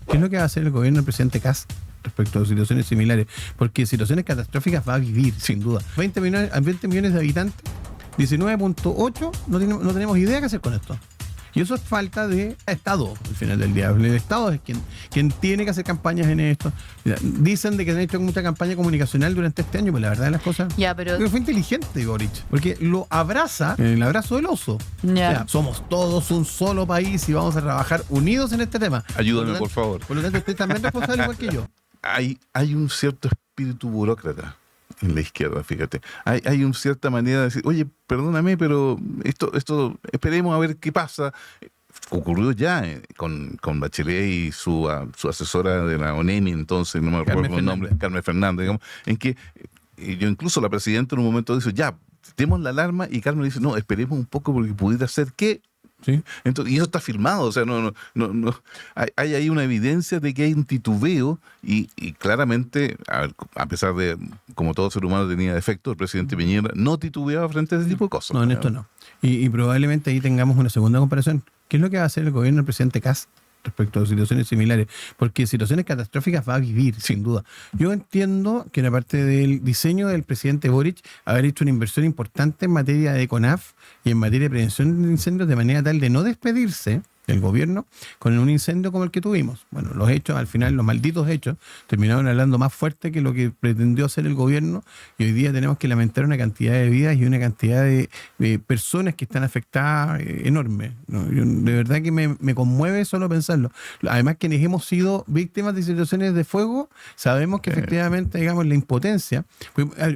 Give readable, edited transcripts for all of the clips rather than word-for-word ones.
¿Qué es lo que va a hacer el gobierno del presidente Kast respecto a situaciones similares? Porque situaciones catastróficas va a vivir, sin duda. 20 millones de habitantes, 19.8, no tenemos idea qué hacer con esto. Y eso es falta de Estado, al final del día. El Estado es quien tiene que hacer campañas en esto. Mira, dicen de que han hecho mucha campaña comunicacional durante este año, pues la verdad de las cosas... Pero fue inteligente Boric, porque lo abraza, el abrazo del oso. O sea, somos todos un solo país y vamos a trabajar unidos en este tema. Ayúdame, por favor. Por lo tanto, usted también es responsable igual que yo. Hay un cierto espíritu burócrata en la izquierda, fíjate. Hay una cierta manera de decir, oye, perdóname, pero esto esperemos a ver qué pasa. Ocurrió ya con Bachelet y su asesora de la ONEMI, entonces, no me recuerdo el nombre, Carmen Fernández, digamos, en que yo incluso la presidenta en un momento dice, ya, demos la alarma, y Carmen dice, no, esperemos un poco porque pudiera ser que... ¿Sí? Entonces, y eso está firmado, o sea, no hay ahí una evidencia de que hay un titubeo y claramente, a pesar de, como todo ser humano tenía defectos, el presidente Piñera no titubeaba frente a ese tipo de cosas. No, en esto no. Y probablemente ahí tengamos una segunda comparación. ¿Qué es lo que va a hacer el gobierno del presidente Kast respecto a situaciones similares? Porque situaciones catastróficas va a vivir, sin duda. Yo entiendo que en la parte del diseño del presidente Boric haber hecho una inversión importante en materia de CONAF y en materia de prevención de incendios, de manera tal de no despedirse el gobierno con un incendio como el que tuvimos. Bueno, los hechos, al final, los malditos hechos, terminaron hablando más fuerte que lo que pretendió hacer el gobierno, y hoy día tenemos que lamentar una cantidad de vidas y una cantidad de personas que están afectadas enorme, ¿no? De verdad que me conmueve solo pensarlo. Además, quienes hemos sido víctimas de situaciones de fuego, sabemos que efectivamente, digamos, la impotencia,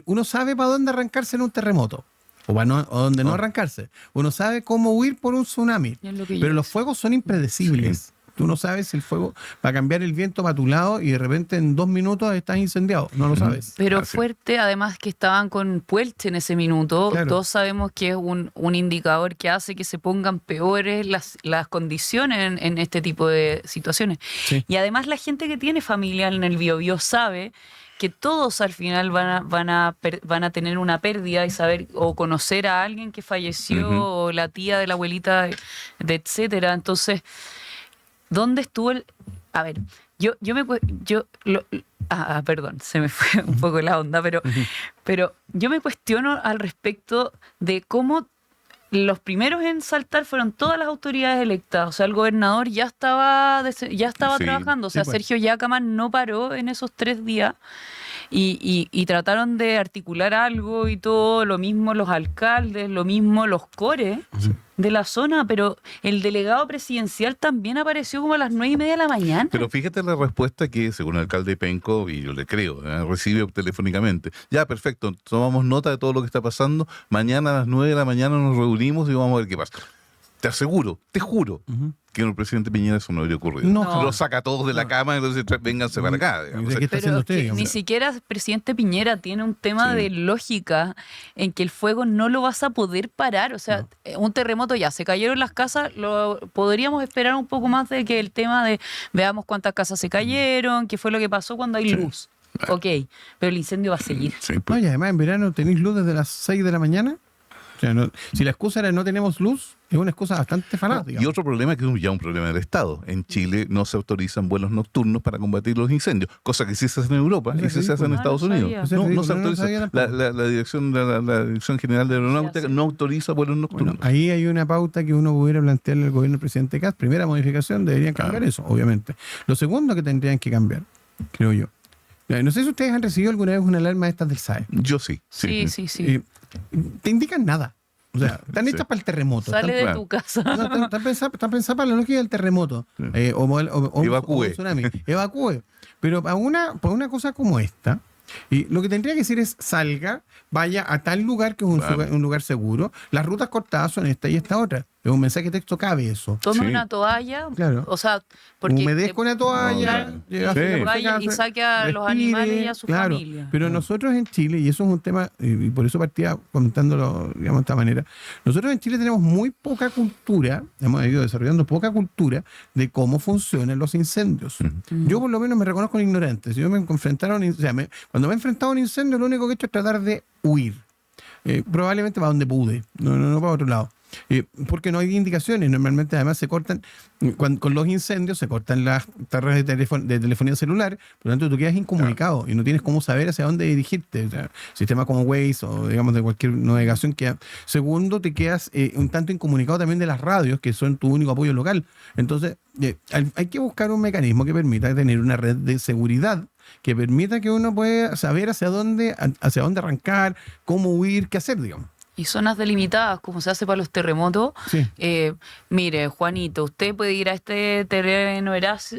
uno sabe para dónde arrancarse en un terremoto. O donde no arrancarse. Uno sabe cómo huir por un tsunami. Pero los fuegos son impredecibles. Sí. Tú no sabes si el fuego va a cambiar el viento para tu lado y de repente en 2 minutos estás incendiado. No lo sabes. Pero fuerte, además que estaban con Puelche en ese minuto. Claro. Todos sabemos que es un indicador que hace que se pongan peores las condiciones en este tipo de situaciones. Sí. Y además la gente que tiene familia en el Biobío sabe que todos al final van a tener una pérdida y saber o conocer a alguien que falleció o la tía de la abuelita, etcétera. Entonces, ¿dónde estuvo el...? A ver, perdón, se me fue un poco la onda, pero yo me cuestiono al respecto de cómo los primeros en saltar fueron todas las autoridades electas. O sea, el gobernador ya estaba trabajando. O sea, sí, pues. Sergio Yacaman no paró en esos 3 días y trataron de articular algo y todo. Lo mismo los alcaldes, lo mismo los cores de la zona. Pero el delegado presidencial también apareció como a las 9:30 de la mañana. Pero fíjate la respuesta que, según el alcalde Penco, y yo le creo, recibe telefónicamente. Ya, perfecto, tomamos nota de todo lo que está pasando. Mañana a las 9 de la mañana nos reunimos y vamos a ver qué pasa. Te aseguro, te juro, que en el presidente Piñera eso no habría ocurrido. No. Lo saca a todos de la cama, entonces vénganse para acá. Pero ni siquiera el presidente Piñera tiene un tema de lógica en que el fuego no lo vas a poder parar. O sea, un terremoto ya, se cayeron las casas, podríamos esperar un poco más de que el tema de veamos cuántas casas se cayeron, qué fue lo que pasó cuando hay luz. Ok, pero el incendio va a seguir. Sí, pues. No, y además en verano tenéis luz desde las 6 de la mañana. O sea, si la excusa era no tenemos luz, es una excusa bastante fanática. Y otro problema que es ya un problema del Estado. En Chile no se autorizan vuelos nocturnos para combatir los incendios, cosa que sí se hace en Europa y sí se hace en Estados Unidos. No se autoriza. La Dirección General de Aeronáutica no autoriza vuelos nocturnos. Bueno, ahí hay una pauta que uno pudiera plantearle al gobierno del presidente Kast. Primera modificación, deberían cambiar eso, obviamente. Lo segundo que tendrían que cambiar, creo yo. No sé si ustedes han recibido alguna vez una alarma de estas del SAE. Yo sí. Sí. Te indican nada. O sea, están hechas para el terremoto. Sale de tu casa. No, están pensadas para la lógica del terremoto. O evacúe. Un tsunami. Evacúe. Pero para una cosa como esta, y lo que tendría que decir es salga, vaya a tal lugar que es un lugar seguro. Las rutas cortadas son esta y esta otra. Es un mensaje de texto, cabe eso. Tome una toalla, claro. O sea, porque humedezca una toalla, y saque a los animales y a su familia. Pero nosotros en Chile, y eso es un tema, y por eso partía comentándolo, digamos, de esta manera, nosotros en Chile tenemos muy poca cultura, hemos ido desarrollando poca cultura de cómo funcionan los incendios. Yo por lo menos me reconozco un ignorante. Si yo cuando me he enfrentado a un incendio, lo único que he hecho es tratar de huir. Probablemente para donde pude, no para otro lado. porque no hay indicaciones. Normalmente además se cortan, con los incendios se cortan las torres de telefonía celular, por lo tanto tú quedas incomunicado y no tienes cómo saber hacia dónde dirigirte. O sea, sistemas como Waze o digamos de cualquier navegación queda. Segundo, te quedas un tanto incomunicado también de las radios, que son tu único apoyo local. Entonces, hay que buscar un mecanismo que permita tener una red de seguridad que permita que uno pueda saber hacia dónde arrancar, cómo huir, qué hacer, digamos. Y zonas delimitadas, como se hace para los terremotos. Sí. Mire, Juanito, usted puede ir a este terreno Eriazo,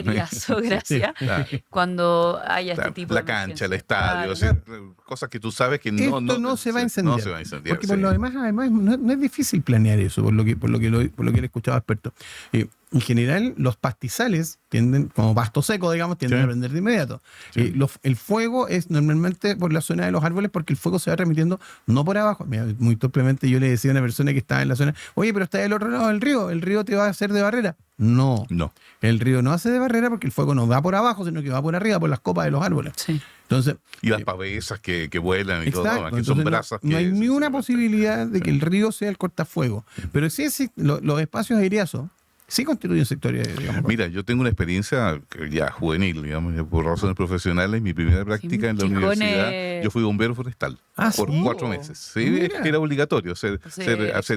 gracias, Sí, claro. cuando haya este tipo de La cancha, el emergencia. estadio, o Claro. sea, cosas que tú sabes que Esto no se va a incendiar. No se va a incendiar. Porque por sí. lo demás, además no es difícil planear eso, por lo que he escuchado a expertos. En general, los pastizales tienden, como pasto seco, digamos, tienden Sí. a prender de inmediato. Sí. El fuego es normalmente por la zona de los árboles, porque el fuego se va transmitiendo no por abajo. Mira, muy torpemente yo le decía a una persona que estaba en la zona, oye, pero está del otro lado del río, el río te va a hacer de barrera. No, No. el río no hace de barrera porque el fuego no va por abajo, sino que va por arriba, por las copas de los árboles. Sí. Entonces, Y las pavesas que vuelan y todo, exacto, que son entonces brasas. no hay que ni una se- posibilidad de que el río sea el cortafuego. Pero sí, los espacios aeriazos sí constituyen sectores, digamos. Mira, yo tengo una experiencia ya juvenil, digamos, ya por razones profesionales. Mi primera práctica en la Chicones. universidad, yo fui bombero forestal por ¿sí? 4 meses. Sí, Mira. era obligatorio hacer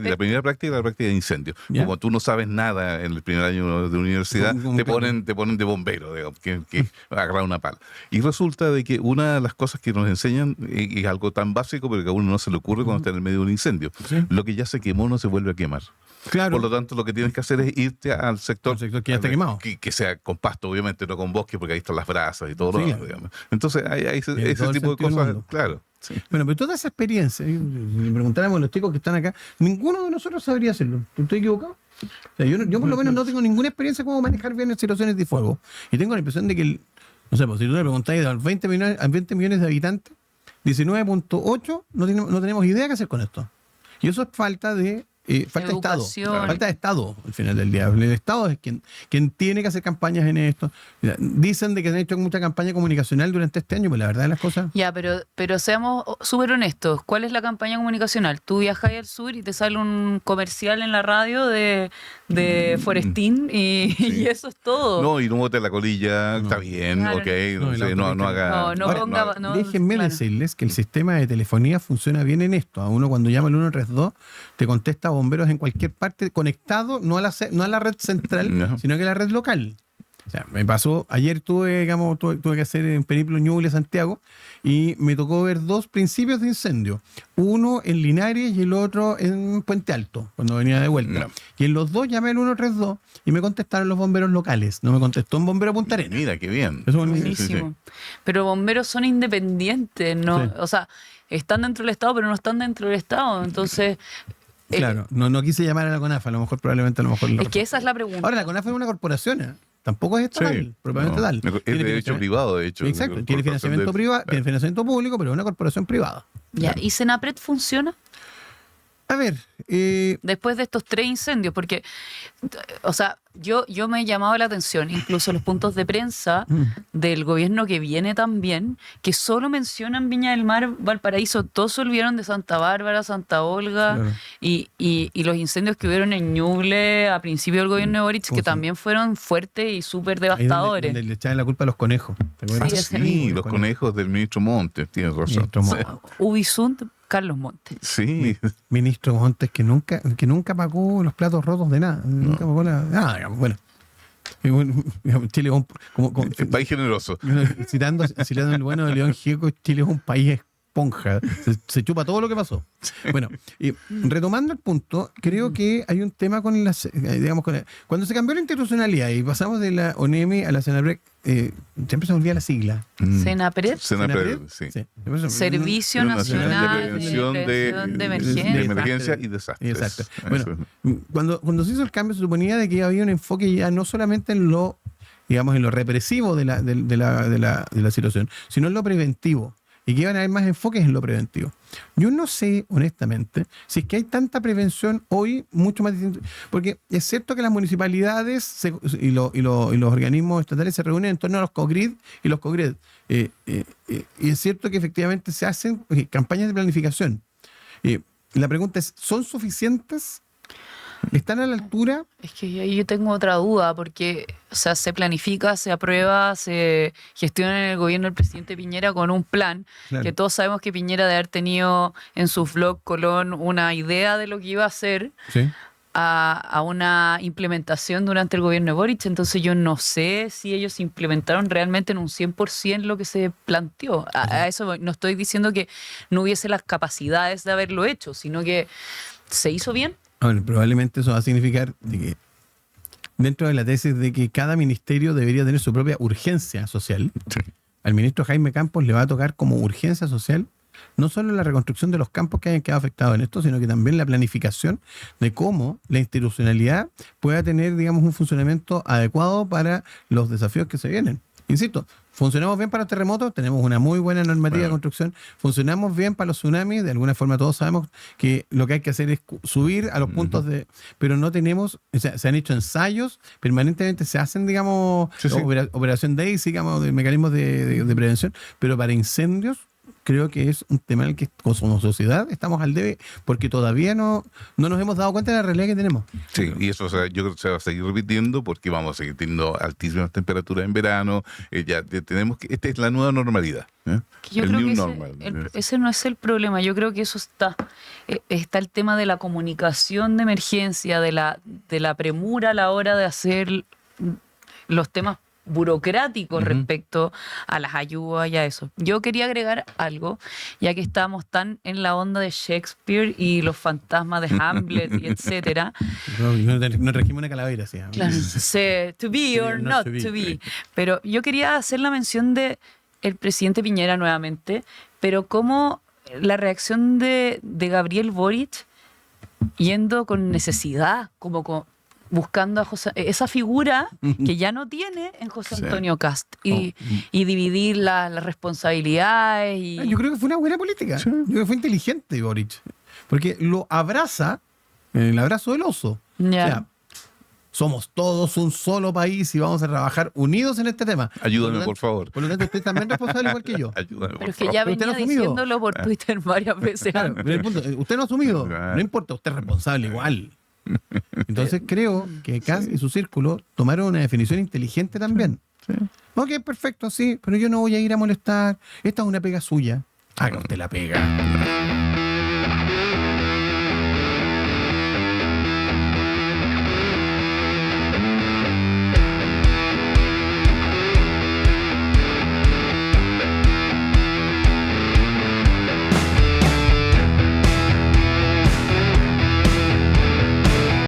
la primera práctica, la práctica de incendio. Ya. Como tú no sabes nada en el primer año de universidad, Como te claro. ponen de bombero, digamos, que agarrar una pala. Y resulta de que una de las cosas que nos enseñan es algo tan básico, pero que a uno no se le ocurre cuando está en el medio de un incendio. Sí. Lo que ya se quemó no se vuelve a quemar. Claro. Por lo tanto, lo que tienes que hacer es irte al sector, Al sector que ya está quemado. Que sea con pasto, obviamente, no con bosque, porque ahí están las brasas y todo Sí, lo claro. demás, digamos. Entonces, hay Tiene ese todo el tipo de sentido del cosas, mundo. claro. Sí. Bueno, pero toda esa experiencia, si le preguntáramos a los chicos que están acá, ninguno de nosotros sabría hacerlo. ¿Estoy equivocado? O sea, yo por lo menos no tengo ninguna experiencia cómo manejar bien en situaciones de fuego. Y tengo la impresión de que, no sé, pues, si tú le preguntáis a los 20 millones de habitantes, 19.8 no tenemos idea qué hacer con esto. Y eso es falta de Estado. Educación. Falta de Estado, al final del día. El Estado es quien tiene que hacer campañas en esto. Mira, dicen de que se han hecho mucha campaña comunicacional durante este año, pues la verdad de las cosas. Ya, pero seamos súper honestos. ¿Cuál es la campaña comunicacional? Tú viajas al sur y te sale un comercial en la radio de Forestín y eso es todo. No, y no bote la colilla, está bien, Claro. ok, No, y la no autopista. haga... No Ahora, ponga... no, Déjenme claro. decirles que el sistema de telefonía funciona bien en esto. A uno cuando llama al 132 te contesta bomberos en cualquier parte, conectado no a la red central, No. sino que a la red local. O sea, me pasó, ayer tuve que hacer un periplo Ñuble-Santiago y me tocó ver 2 principios de incendio. Uno en Linares y el otro en Puente Alto, cuando venía de vuelta. No. Y en los dos llamé al 132 y me contestaron los bomberos locales. No me contestó un bombero Punta Arenas. Mira, qué bien. Eso es Buenísimo. Pero bomberos son independientes, ¿no? Sí. O sea, están dentro del Estado, pero no están dentro del Estado. Entonces, Claro, no quise llamar a la CONAF, a lo mejor es que esa es la pregunta. Ahora, la CONAF es una corporación, ¿eh? Tampoco es estatal, propiamente no, tal. es Tiene de hecho financiamiento- privado, de hecho. Exacto, tiene Corporación financiamiento de- privado, tiene financiamiento público, pero es una corporación privada. Ya, ¿y Senapred funciona? A ver, Después de estos 3 incendios, porque, o sea, yo me he llamado la atención, incluso los puntos de prensa del gobierno que viene también, que solo mencionan Viña del Mar, Valparaíso, todos se olvidaron de Santa Bárbara, Santa Olga, Claro. y los incendios que hubieron en Ñuble a principio del gobierno de Boric, ¿Cómo que se- también fueron fuertes y súper ahí devastadores. donde le echaban la culpa a los conejos. ¿te acuerdas? Sí, ese mismo. Sí, los conejos del ministro Montes, tienes razón. Ministro Montes. Ubisunt, Carlos Montes. Sí, Ministro Montes que nunca pagó los platos rotos de nada. Nunca pagó nada, digamos, bueno. Y bueno, digamos, Chile es el país generoso. citando el bueno de León Gieco, Chile es un país esponja, se chupa todo lo que pasó. Bueno, y retomando el punto, creo que hay un tema con cuando se cambió la institucionalidad y pasamos de la ONEMI a la Senapred, siempre se me olvida la sigla. Senapred, Senapred, sí. Servicio Una Nacional de Prevención Prevención de Emergencia. de emergencia y desastres. Exacto. Eso. Bueno, cuando se hizo el cambio se suponía de que había un enfoque ya no solamente en lo represivo de la situación, sino en lo preventivo. Y que iban a haber más enfoques en lo preventivo. Yo no sé, honestamente, si es que hay tanta prevención hoy, mucho más distinto. Porque es cierto que las municipalidades y los organismos estatales se reúnen en torno a los COGRID y los COGRED. Y es cierto que efectivamente se hacen campañas de planificación. la pregunta es, ¿son suficientes? ¿Están a la altura? Es que ahí yo tengo otra duda, porque o sea, se planifica, se aprueba, se gestiona en el gobierno del presidente Piñera con un plan, Claro. que todos sabemos que Piñera debe haber tenido en su blog Colón una idea de lo que iba a hacer, Sí. a una implementación durante el gobierno de Boric. Entonces yo no sé si ellos implementaron realmente en un 100% lo que se planteó. A eso voy. No estoy diciendo que no hubiese las capacidades de haberlo hecho, sino que se hizo bien. Bueno, probablemente eso va a significar de que dentro de la tesis de que cada ministerio debería tener su propia urgencia social, al ministro Jaime Campos le va a tocar como urgencia social no solo la reconstrucción de los campos que hayan quedado afectados en esto, sino que también la planificación de cómo la institucionalidad pueda tener, digamos, un funcionamiento adecuado para los desafíos que se vienen. Insisto, funcionamos bien para los terremotos, tenemos una muy buena normativa de construcción, funcionamos bien para los tsunamis, de alguna forma todos sabemos que lo que hay que hacer es subir a los puntos de... Pero no tenemos, o sea, se han hecho ensayos, permanentemente se hacen, digamos, Sí, sí. operación DAISY, digamos, de mecanismos de prevención, pero para incendios creo que es un tema en el que como sociedad estamos al debe, porque todavía no nos hemos dado cuenta de la realidad que tenemos. Sí, y eso, o sea, yo creo que se va a seguir repitiendo porque vamos a seguir teniendo altísimas temperaturas en verano. Ya tenemos que, esta es la nueva normalidad. Que yo El creo new que normal. ese no es el problema. Yo creo que eso está el tema de la comunicación de emergencia, de la premura a la hora de hacer los temas burocráticos respecto a las ayudas y a eso. Yo quería agregar algo, ya que estamos tan en la onda de Shakespeare y los fantasmas de Hamlet y etcétera. No trajimos una calavera, sí. Claro, to be or not to be. Pero yo quería hacer la mención de el presidente Piñera nuevamente, pero como la reacción de Gabriel Boric yendo con necesidad, buscando a esa figura que ya no tiene en José Sí. Antonio Cast y dividir las responsabilidades. Yo creo que fue una buena política. Yo creo que fue inteligente Boric. Porque lo abraza, el abrazo del oso. Ya. O sea, somos todos un solo país y vamos a trabajar unidos en este tema. Ayúdame, Por lo por favor. Por lo tanto, usted también es responsable igual que yo. Ayúdame, Pero por es que favor. ya Pero usted venía lo ha asumido. diciéndolo por Twitter varias veces. Claro, pero el punto, usted no ha asumido. Claro. No importa, usted es responsable igual. Entonces creo que Kass y su círculo tomaron una definición inteligente también. Ok, perfecto, sí, pero yo no voy a ir a molestar. Esta es una pega suya. Haga usted la pega.